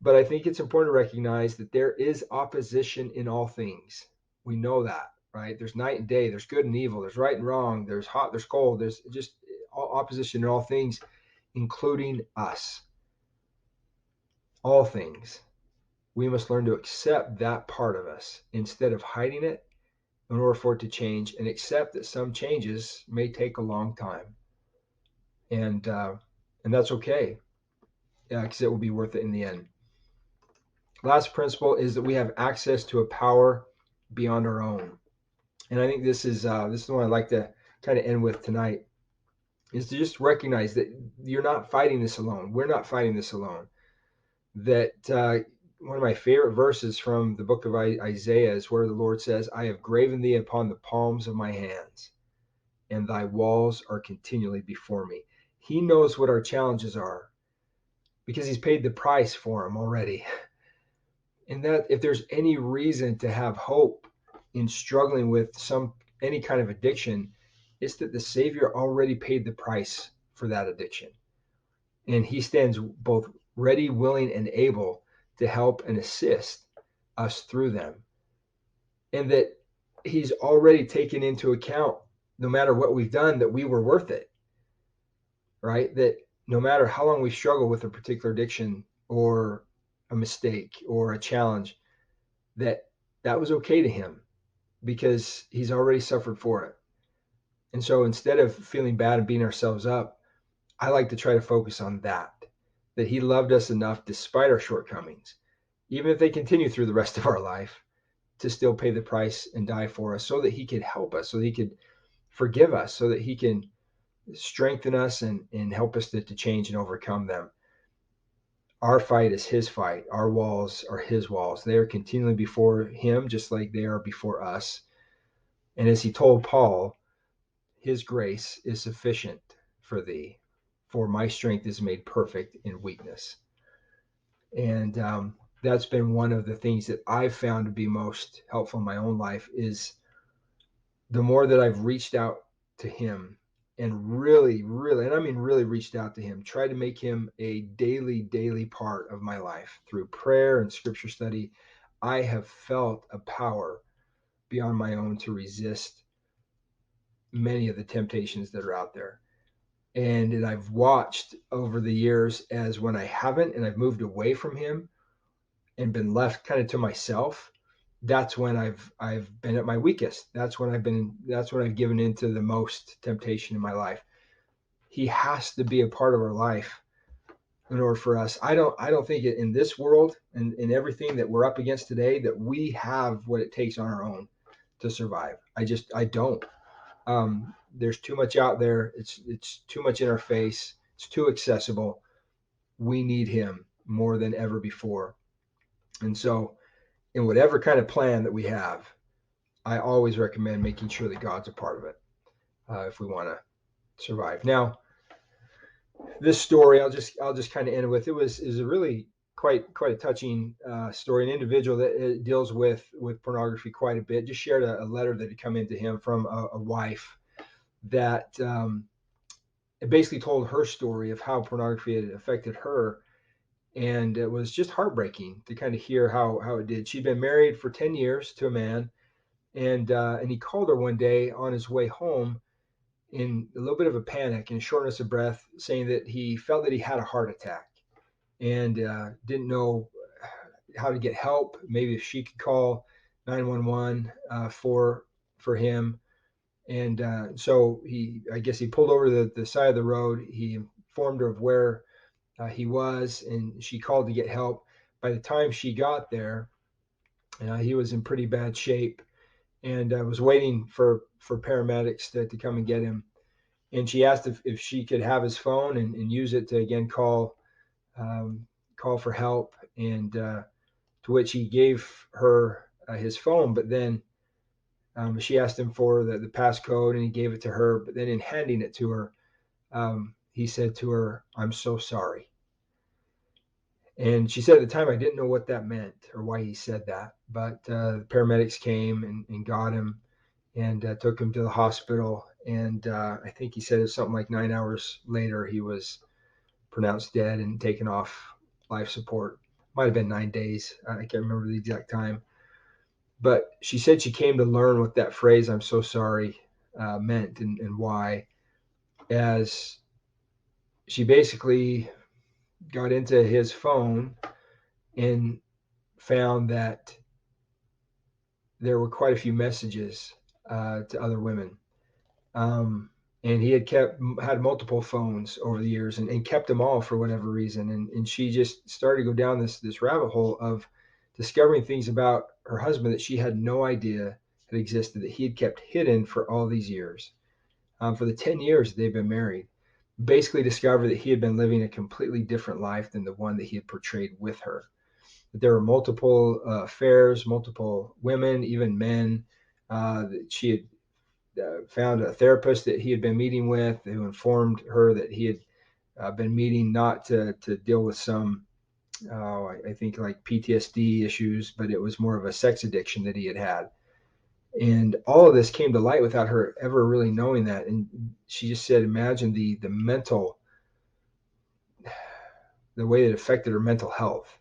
But I think it's important to recognize that there is opposition in all things. We know that, right? There's night and day, there's good and evil, there's right and wrong, there's hot, there's cold, there's just opposition in all things, including us. All things. We must learn to accept that part of us instead of hiding it in order for it to change, and accept that some changes may take a long time. And that's okay, because it will be worth it in the end. Last principle is that we have access to a power beyond our own. And I think this is the one I'd like to kind of end with tonight, is to just recognize that you're not fighting this alone. We're not fighting this alone. That one of my favorite verses from the book of Isaiah is where the Lord says, I have graven thee upon the palms of my hands, and thy walls are continually before me. He knows what our challenges are because he's paid the price for them already. And that if there's any reason to have hope in struggling with any kind of addiction, it's that the Savior already paid the price for that addiction. And he stands both ready, willing, and able to help and assist us through them. And that he's already taken into account, no matter what we've done, that we were worth it, right? That no matter how long we struggle with a particular addiction or a mistake or a challenge, that was okay to him because he's already suffered for it. And so instead of feeling bad and beating ourselves up, I like to try to focus on that he loved us enough despite our shortcomings, even if they continue through the rest of our life, to still pay the price and die for us so that he could help us, so that he could forgive us, so that he can strengthen us and help us to change and overcome them. Our fight is his fight. Our walls are his walls. They are continually before him, just like they are before us. And as he told Paul, his grace is sufficient for thee, for my strength is made perfect in weakness. And that's been one of the things that I've found to be most helpful in my own life is the more that I've reached out to him and really, really, and I mean really reached out to him, tried to make him a daily part of my life through prayer and scripture study, I have felt a power beyond my own to resist many of the temptations that are out there. And I've watched over the years as when I haven't and I've moved away from him and been left kind of to myself, that's when I've been at my weakest. That's when I've given into the most temptation in my life. He has to be a part of our life in order for us. I don't think in this world and in everything that we're up against today that we have what it takes on our own to survive. I don't. There's too much out there. It's too much in our face. It's too accessible. We need him more than ever before. And so in whatever kind of plan that we have, I always recommend making sure that God's a part of it if we want to survive. Now, this story I'll just kind of end with is a really quite a touching story. An individual that deals with pornography quite a bit just shared a letter that had come into him from a wife that basically told her story of how pornography had affected her. And it was just heartbreaking to kind of hear how it did. She'd been married for 10 years to a man, and he called her one day on his way home in a little bit of a panic and shortness of breath, saying that he felt that he had a heart attack and didn't know how to get help. Maybe if she could call 911 for him. And so I guess he pulled over the side of the road. He informed her of where he was, and she called to get help. By the time she got there, he was in pretty bad shape and was waiting for paramedics to come and get him. And she asked if she could have his phone and use it to again call for help. And to which he gave her his phone, but then she asked him for the passcode, and he gave it to her. But then in handing it to her, he said to her, "I'm so sorry." And she said at the time, I didn't know what that meant or why he said that. But the paramedics came and got him and took him to the hospital. And I think he said it was something like 9 hours later, he was pronounced dead and taken off life support. Might have been 9 days. I can't remember the exact time. But she said she came to learn what that phrase, I'm so sorry, meant and why, as she basically got into his phone and found that there were quite a few messages to other women. Um, and he had multiple phones over the years and kept them all for whatever reason. And she just started to go down this rabbit hole of discovering things about her husband that she had no idea had existed, that he had kept hidden for all these years. For the 10 years they've been married, basically discovered that he had been living a completely different life than the one that he had portrayed with her. That there were multiple affairs, multiple women, even men. That she had found a therapist that he had been meeting with who informed her that he had been meeting not to deal with some, I think, like PTSD issues, but it was more of a sex addiction that he had had. And all of this came to light without her ever really knowing that. And she just said, imagine the mental, the way it affected her mental health,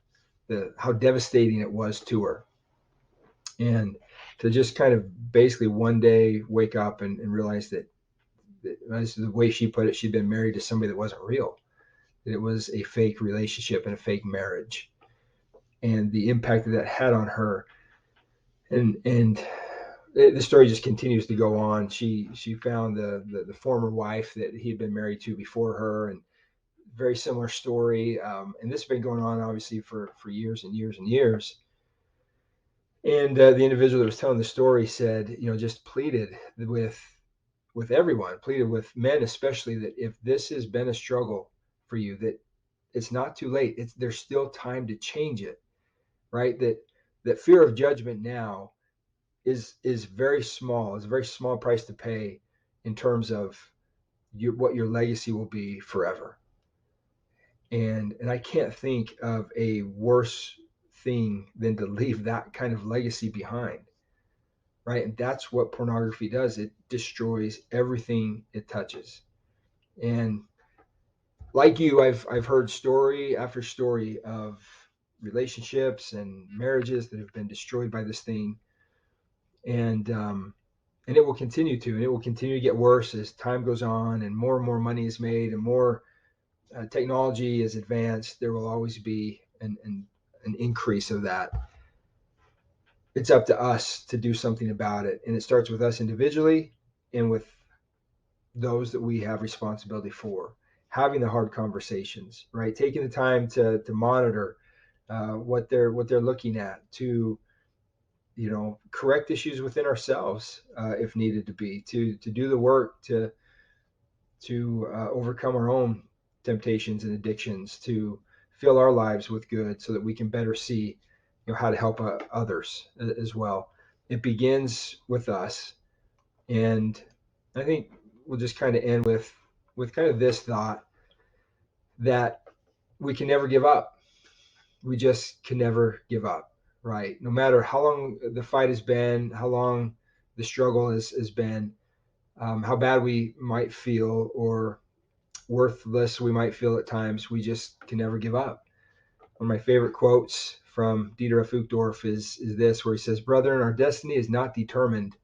how devastating it was to her. And to just kind of basically one day wake up and realize that as the way she put it, she'd been married to somebody that wasn't real. That it was a fake relationship and a fake marriage, and the impact that had on her. And the story just continues to go on. She found the former wife that he had been married to before her, and very similar story. And this has been going on obviously for years and years and years. And the individual that was telling the story said, just pleaded with everyone, pleaded with men especially, that if this has been a struggle for you, that it's not too late. There's still time to change it, right? That fear of judgment now is very small. It's a very small price to pay in terms of what your legacy will be forever. And I can't think of a worse thing than to leave that kind of legacy behind, right? And that's what pornography does. It destroys everything it touches. And like you, I've heard story after story of relationships and marriages that have been destroyed by this thing, and it will continue to, and it will continue to get worse as time goes on, and more money is made, and more technology is advanced. There will always be an increase of that. It's up to us to do something about it, and it starts with us individually and with those that we have responsibility for, having the hard conversations, right? Taking the time to monitor what they're looking at, to correct issues within ourselves if needed to be, to do the work to overcome our own temptations and addictions, to fill our lives with good so that we can better see how to help others as well. It begins with us. And I think we'll just kind of end with kind of this thought that we can never give up. We just can never give up, right? No matter how long the fight has been, how long the struggle has been, how bad we might feel or worthless we might feel at times, we just can never give up. One of my favorite quotes from Dieter F. Uchtdorf is this, where he says, "Brethren, our destiny is not determined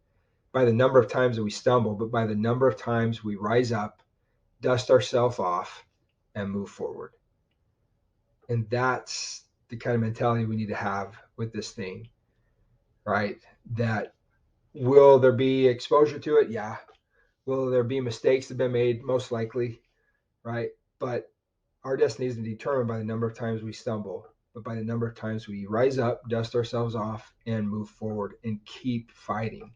by the number of times that we stumble, but by the number of times we rise up, dust ourselves off, and move forward." And that's the kind of mentality we need to have with this thing, right? That will there be exposure to it? Yeah. Will there be mistakes that have been made? Most likely, right? But our destiny isn't determined by the number of times we stumble, but by the number of times we rise up, dust ourselves off, and move forward and keep fighting,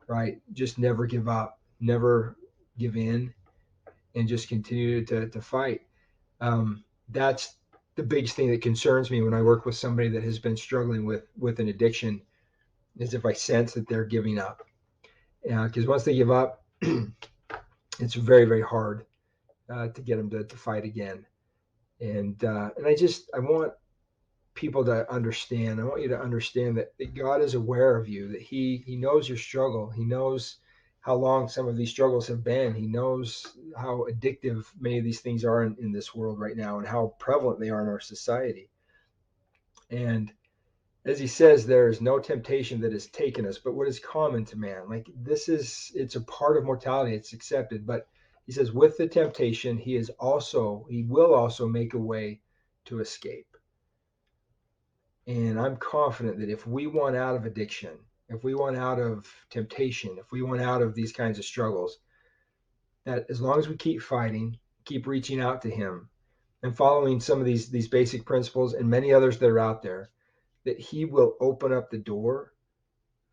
right? Just never give up, never give in, and just continue to fight. That's the biggest thing that concerns me when I work with somebody that has been struggling with an addiction, is if I sense that they're giving up. Because once they give up, it's very, very hard to get them to fight again. And I want people to understand. I want you to understand that God is aware of you, that He knows your struggle. He knows how long some of these struggles have been. He knows how addictive many of these things are in this world right now, and how prevalent they are in our society. And as He says, there is no temptation that has taken us, but what is common to man. Like, it's a part of mortality. It's accepted. But He says, with the temptation, He will also make a way to escape. And I'm confident that if we want out of addiction, if we want out of temptation, if we want out of these kinds of struggles, that as long as we keep fighting, keep reaching out to Him, and following some of these basic principles and many others that are out there, that He will open up the door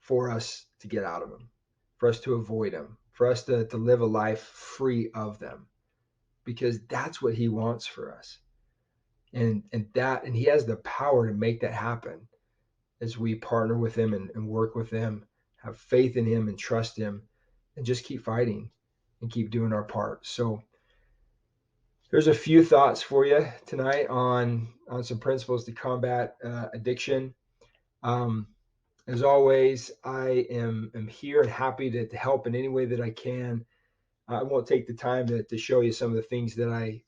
for us to get out of them, for us to avoid them, for us to live a life free of them, because that's what He wants for us. And He has the power to make that happen as we partner with Him and work with Him, have faith in Him and trust Him, and just keep fighting and keep doing our part. So there's a few thoughts for you tonight on some principles to combat addiction. As always, I am here and happy to help in any way that I can. I won't take the time to show you some of the things that I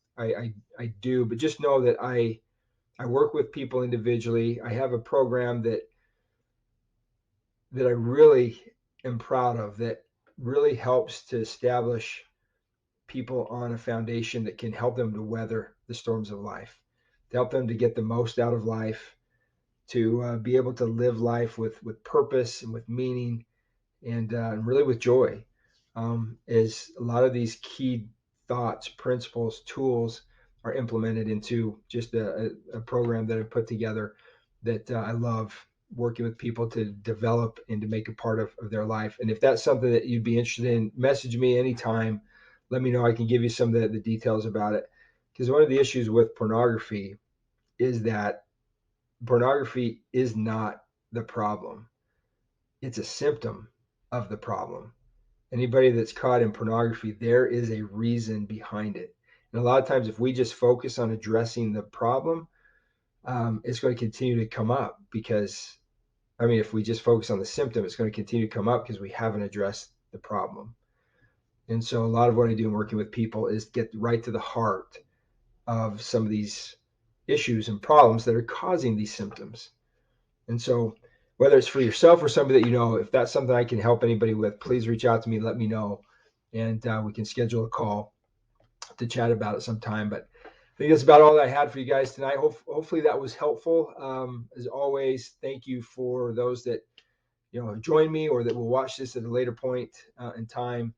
do, but just know that I work with people individually. I have a program that I really am proud of, that really helps to establish people on a foundation that can help them to weather the storms of life, to help them to get the most out of life, to be able to live life with purpose and with meaning, and really with joy. As a lot of these key thoughts, principles, tools are implemented into just a program that I put together that I love working with people to develop and to make a part of their life. And if that's something that you'd be interested in, message me anytime. Let me know. I can give you some of the details about it. Because one of the issues with pornography is that pornography is not the problem. It's a symptom of the problem. Anybody that's caught in pornography, there is a reason behind it. And a lot of times, if we just focus on addressing the problem, it's going to continue to come up because, I mean, if we just focus on the symptom, it's going to continue to come up because we haven't addressed the problem. And so a lot of what I do in working with people is get right to the heart of some of these issues and problems that are causing these symptoms. And so whether it's for yourself or somebody that you know, if that's something I can help anybody with, please reach out to me, let me know, and we can schedule a call to chat about it sometime. But I think that's about all that I had for you guys tonight. Hopefully that was helpful. As always, thank you for those that join me or that will watch this at a later point in time.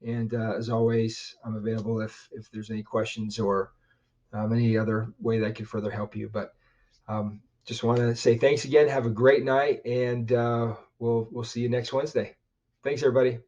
And as always, I'm available if there's any questions or any other way that I could further help you. But just want to say thanks again. Have a great night, and we'll see you next Wednesday. Thanks, everybody.